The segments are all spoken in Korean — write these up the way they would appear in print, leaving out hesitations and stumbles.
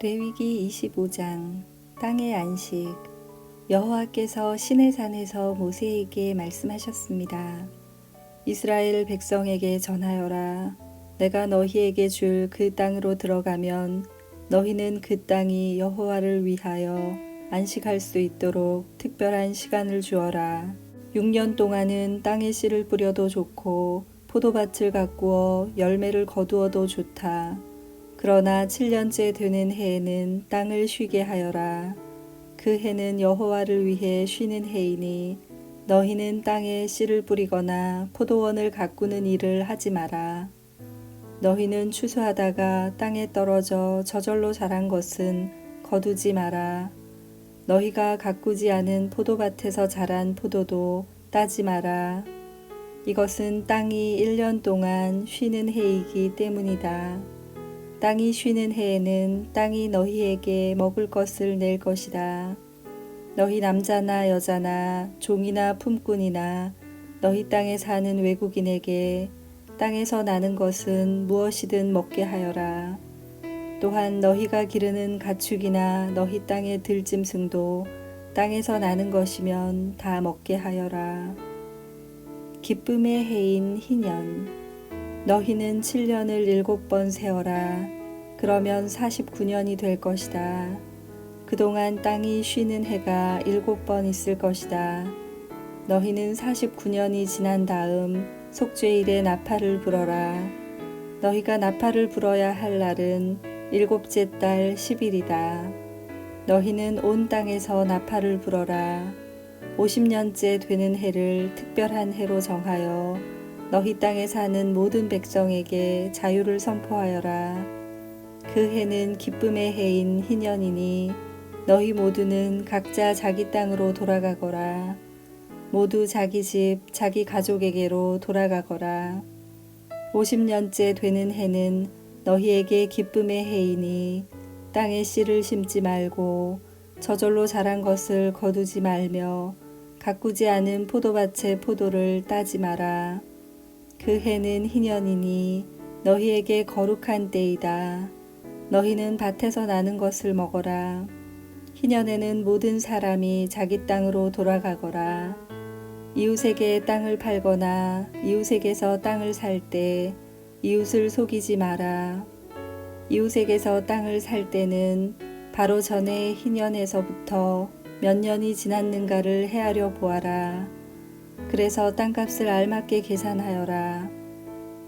레위기 25장 땅의 안식. 여호와께서 시내산에서 모세에게 말씀하셨습니다. 이스라엘 백성에게 전하여라. 내가 너희에게 줄 그 땅으로 들어가면 너희는 그 땅이 여호와를 위하여 안식할 수 있도록 특별한 시간을 주어라. 6년 동안은 땅에 씨를 뿌려도 좋고 포도밭을 가꾸어 열매를 거두어도 좋다. 그러나 7년째 되는 해에는 땅을 쉬게 하여라. 그 해는 여호와를 위해 쉬는 해이니 너희는 땅에 씨를 뿌리거나 포도원을 가꾸는 일을 하지 마라. 너희는 추수하다가 땅에 떨어져 저절로 자란 것은 거두지 마라. 너희가 가꾸지 않은 포도밭에서 자란 포도도 따지 마라. 이것은 땅이 1년 동안 쉬는 해이기 때문이다. 땅이 쉬는 해에는 땅이 너희에게 먹을 것을 낼 것이다. 너희 남자나 여자나 종이나 품꾼이나 너희 땅에 사는 외국인에게 땅에서 나는 것은 무엇이든 먹게 하여라. 또한 너희가 기르는 가축이나 너희 땅의 들짐승도 땅에서 나는 것이면 다 먹게 하여라. 기쁨의 해인 희년. 너희는 7년을 7번 세어라. 그러면 49년이 될 것이다. 그동안 땅이 쉬는 해가 7번 있을 것이다. 너희는 49년이 지난 다음 속죄일에 나팔을 불어라. 너희가 나팔을 불어야 할 날은 7째 달 10일이다. 너희는 온 땅에서 나팔을 불어라. 50년째 되는 해를 특별한 해로 정하여 너희 땅에 사는 모든 백성에게 자유를 선포하여라. 그 해는 기쁨의 해인 희년이니 너희 모두는 각자 자기 땅으로 돌아가거라. 모두 자기 집, 자기 가족에게로 돌아가거라. 50년째 되는 해는 너희에게 기쁨의 해이니 땅에 씨를 심지 말고 저절로 자란 것을 거두지 말며 가꾸지 않은 포도밭의 포도를 따지 마라. 그 해는 희년이니 너희에게 거룩한 때이다. 너희는 밭에서 나는 것을 먹어라. 희년에는 모든 사람이 자기 땅으로 돌아가거라. 이웃에게 땅을 팔거나 이웃에게서 땅을 살 때 이웃을 속이지 마라. 이웃에게서 땅을 살 때는 바로 전에 희년에서부터 몇 년이 지났는가를 헤아려 보아라. 그래서 땅값을 알맞게 계산하여라.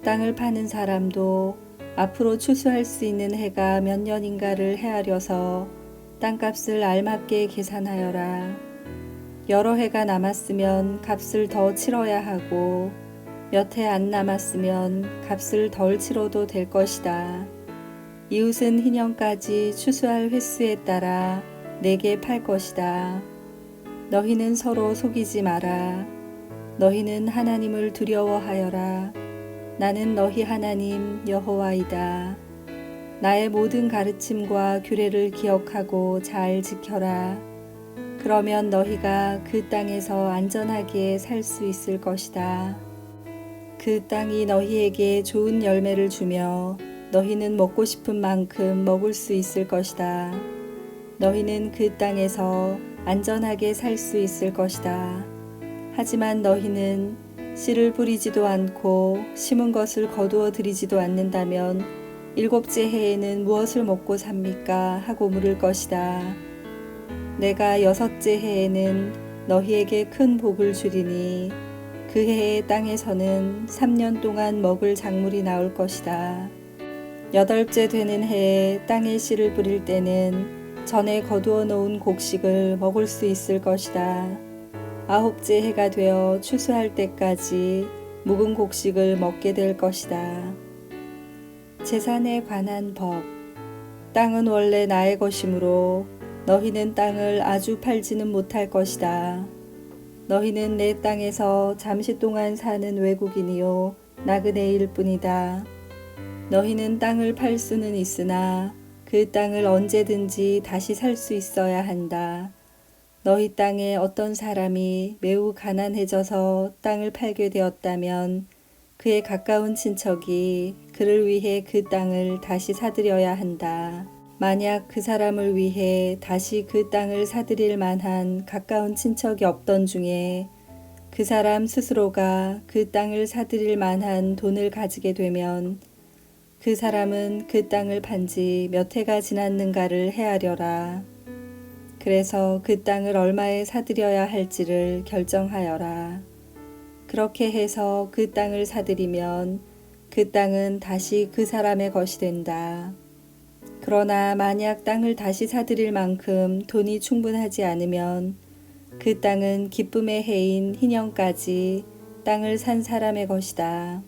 땅을 파는 사람도 앞으로 추수할 수 있는 해가 몇 년인가를 헤아려서 땅값을 알맞게 계산하여라. 여러 해가 남았으면 값을 더 치러야 하고 몇 해 안 남았으면 값을 덜 치러도 될 것이다. 이웃은 희년까지 추수할 횟수에 따라 내게 팔 것이다. 너희는 서로 속이지 마라. 너희는 하나님을 두려워하여라. 나는 너희 하나님 여호와이다. 나의 모든 가르침과 규례를 기억하고 잘 지켜라. 그러면 너희가 그 땅에서 안전하게 살 수 있을 것이다. 그 땅이 너희에게 좋은 열매를 주며 너희는 먹고 싶은 만큼 먹을 수 있을 것이다. 너희는 그 땅에서 안전하게 살 수 있을 것이다. 하지만 너희는 씨를 뿌리지도 않고 심은 것을 거두어 들이지도 않는다면 7째 해에는 무엇을 먹고 삽니까? 하고 물을 것이다. 내가 6째 해에는 너희에게 큰 복을 주리니 그 해의 땅에서는 3년 동안 먹을 작물이 나올 것이다. 8째 되는 해에 땅에 씨를 뿌릴 때는 전에 거두어 놓은 곡식을 먹을 수 있을 것이다. 9째 해가 되어 추수할 때까지 묵은 곡식을 먹게 될 것이다. 재산에 관한 법. 땅은 원래 나의 것이므로 너희는 땅을 아주 팔지는 못할 것이다. 너희는 내 땅에서 잠시 동안 사는 외국인이요 나그네일 뿐이다. 너희는 땅을 팔 수는 있으나 그 땅을 언제든지 다시 살 수 있어야 한다. 너희 땅에 어떤 사람이 매우 가난해져서 땅을 팔게 되었다면 그의 가까운 친척이 그를 위해 그 땅을 다시 사들여야 한다. 만약 그 사람을 위해 다시 그 땅을 사들일 만한 가까운 친척이 없던 중에 그 사람 스스로가 그 땅을 사들일 만한 돈을 가지게 되면 그 사람은 그 땅을 판지 몇 해가 지났는가를 헤아려라. 그래서 그 땅을 얼마에 사들여야 할지를 결정하여라. 그렇게 해서 그 땅을 사들이면 그 땅은 다시 그 사람의 것이 된다. 그러나 만약 땅을 다시 사들일 만큼 돈이 충분하지 않으면 그 땅은 기쁨의 해인 희년까지 땅을 산 사람의 것이다.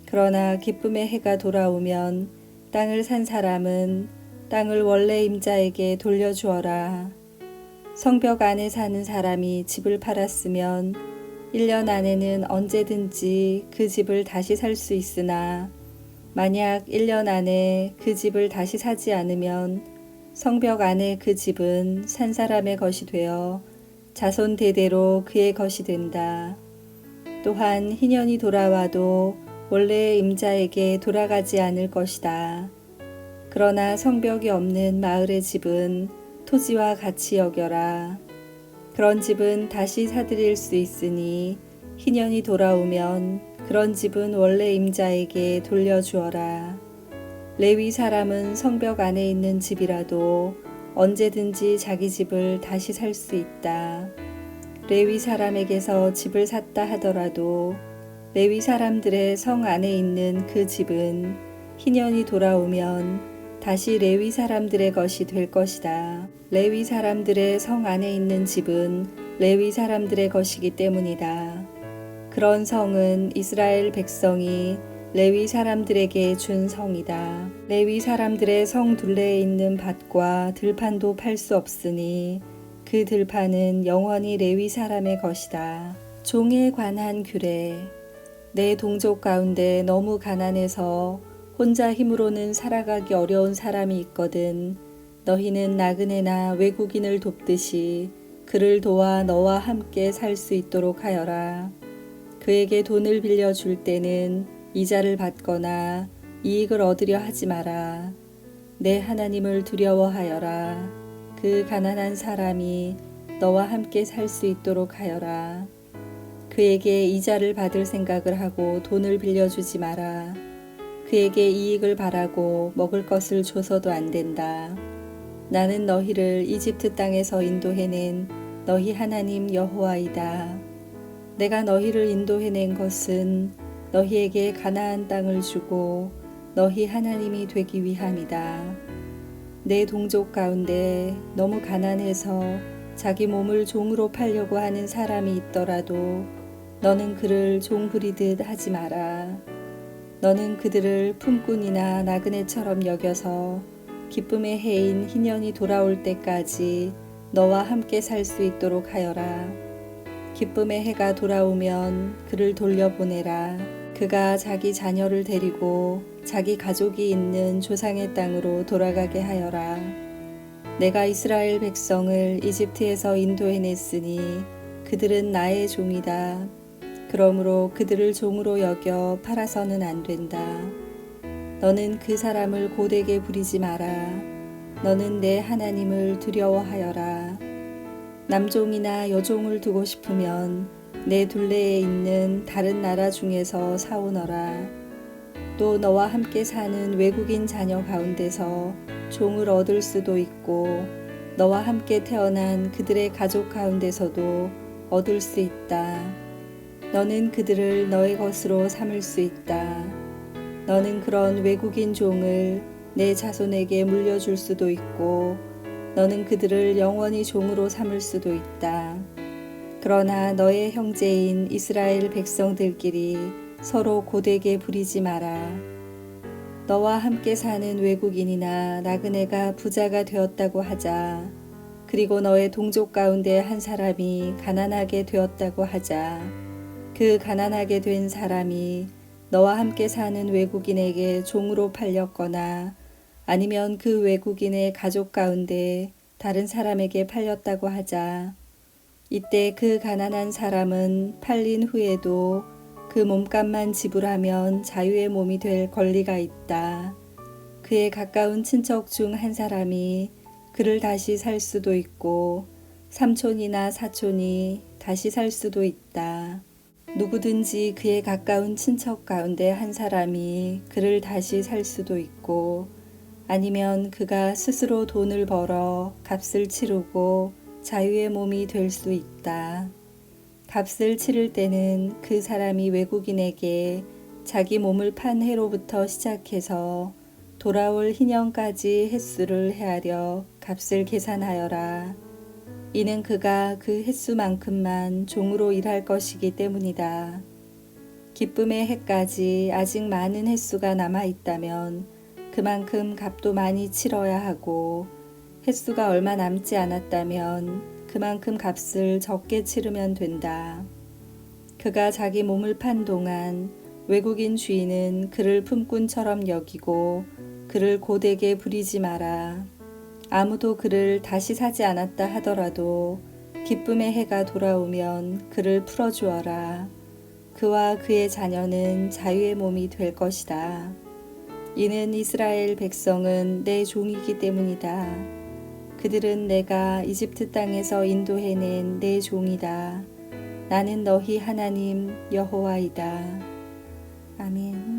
그러나 기쁨의 해가 돌아오면 땅을 산 사람은 땅을 원래 임자에게 돌려주어라. 성벽 안에 사는 사람이 집을 팔았으면 1년 안에는 언제든지 그 집을 다시 살 수 있으나 만약 1년 안에 그 집을 다시 사지 않으면 성벽 안에 그 집은 산 사람의 것이 되어 자손 대대로 그의 것이 된다. 또한 희년이 돌아와도 원래의 임자에게 돌아가지 않을 것이다. 그러나 성벽이 없는 마을의 집은 토지와 같이 여겨라. 그런 집은 다시 사들일 수 있으니 희년이 돌아오면 그런 집은 원래 임자에게 돌려주어라. 레위 사람은 성벽 안에 있는 집이라도 언제든지 자기 집을 다시 살 수 있다. 레위 사람에게서 집을 샀다 하더라도 레위 사람들의 성 안에 있는 그 집은 희년이 돌아오면 다시 레위 사람들의 것이 될 것이다. 레위 사람들의 성 안에 있는 집은 레위 사람들의 것이기 때문이다. 그런 성은 이스라엘 백성이 레위 사람들에게 준 성이다. 레위 사람들의 성 둘레에 있는 밭과 들판도 팔 수 없으니 그 들판은 영원히 레위 사람의 것이다. 종에 관한 규례. 내 동족 가운데 너무 가난해서 혼자 힘으로는 살아가기 어려운 사람이 있거든 너희는 나그네나 외국인을 돕듯이 그를 도와 너와 함께 살 수 있도록 하여라. 그에게 돈을 빌려줄 때는 이자를 받거나 이익을 얻으려 하지 마라. 내 하나님을 두려워하여라. 그 가난한 사람이 너와 함께 살 수 있도록 하여라. 그에게 이자를 받을 생각을 하고 돈을 빌려주지 마라. 그에게 이익을 바라고 먹을 것을 줘서도 안 된다. 나는 너희를 이집트 땅에서 인도해낸 너희 하나님 여호와이다. 내가 너희를 인도해낸 것은 너희에게 가나안 땅을 주고 너희 하나님이 되기 위함이다. 내 동족 가운데 너무 가난해서 자기 몸을 종으로 팔려고 하는 사람이 있더라도 너는 그를 종 부리듯 하지 마라. 너는 그들을 품꾼이나 나그네처럼 여겨서 기쁨의 해인 희년이 돌아올 때까지 너와 함께 살 수 있도록 하여라. 기쁨의 해가 돌아오면 그를 돌려보내라. 그가 자기 자녀를 데리고 자기 가족이 있는 조상의 땅으로 돌아가게 하여라. 내가 이스라엘 백성을 이집트에서 인도해냈으니 그들은 나의 종이다. 그러므로 그들을 종으로 여겨 팔아서는 안 된다. 너는 그 사람을 고되게 부리지 마라. 너는 내 하나님을 두려워하여라. 남종이나 여종을 두고 싶으면 내 둘레에 있는 다른 나라 중에서 사오너라. 또 너와 함께 사는 외국인 자녀 가운데서 종을 얻을 수도 있고 너와 함께 태어난 그들의 가족 가운데서도 얻을 수 있다. 너는 그들을 너의 것으로 삼을 수 있다. 너는 그런 외국인 종을 내 자손에게 물려줄 수도 있고 너는 그들을 영원히 종으로 삼을 수도 있다. 그러나 너의 형제인 이스라엘 백성들끼리 서로 고되게 부리지 마라. 너와 함께 사는 외국인이나 나그네가 부자가 되었다고 하자. 그리고 너의 동족 가운데 한 사람이 가난하게 되었다고 하자. 그 가난하게 된 사람이 너와 함께 사는 외국인에게 종으로 팔렸거나 아니면 그 외국인의 가족 가운데 다른 사람에게 팔렸다고 하자. 이때 그 가난한 사람은 팔린 후에도 그 몸값만 지불하면 자유의 몸이 될 권리가 있다. 그의 가까운 친척 중 한 사람이 그를 다시 살 수도 있고 삼촌이나 사촌이 다시 살 수도 있다. 누구든지 그의 가까운 친척 가운데 한 사람이 그를 다시 살 수도 있고 아니면 그가 스스로 돈을 벌어 값을 치르고 자유의 몸이 될 수 있다. 값을 치를 때는 그 사람이 외국인에게 자기 몸을 판 해로부터 시작해서 돌아올 희년까지 횟수를 헤아려 값을 계산하여라. 이는 그가 그 횟수만큼만 종으로 일할 것이기 때문이다. 기쁨의 해까지 아직 많은 횟수가 남아 있다면 그만큼 값도 많이 치러야 하고 횟수가 얼마 남지 않았다면 그만큼 값을 적게 치르면 된다. 그가 자기 몸을 판 동안 외국인 주인은 그를 품꾼처럼 여기고 그를 고되게 부리지 마라. 아무도 그를 다시 사지 않았다 하더라도 기쁨의 해가 돌아오면 그를 풀어주어라. 그와 그의 자녀는 자유의 몸이 될 것이다. 이는 이스라엘 백성은 내 종이기 때문이다. 그들은 내가 이집트 땅에서 인도해낸 내 종이다. 나는 너희 하나님 여호와이다. 아멘.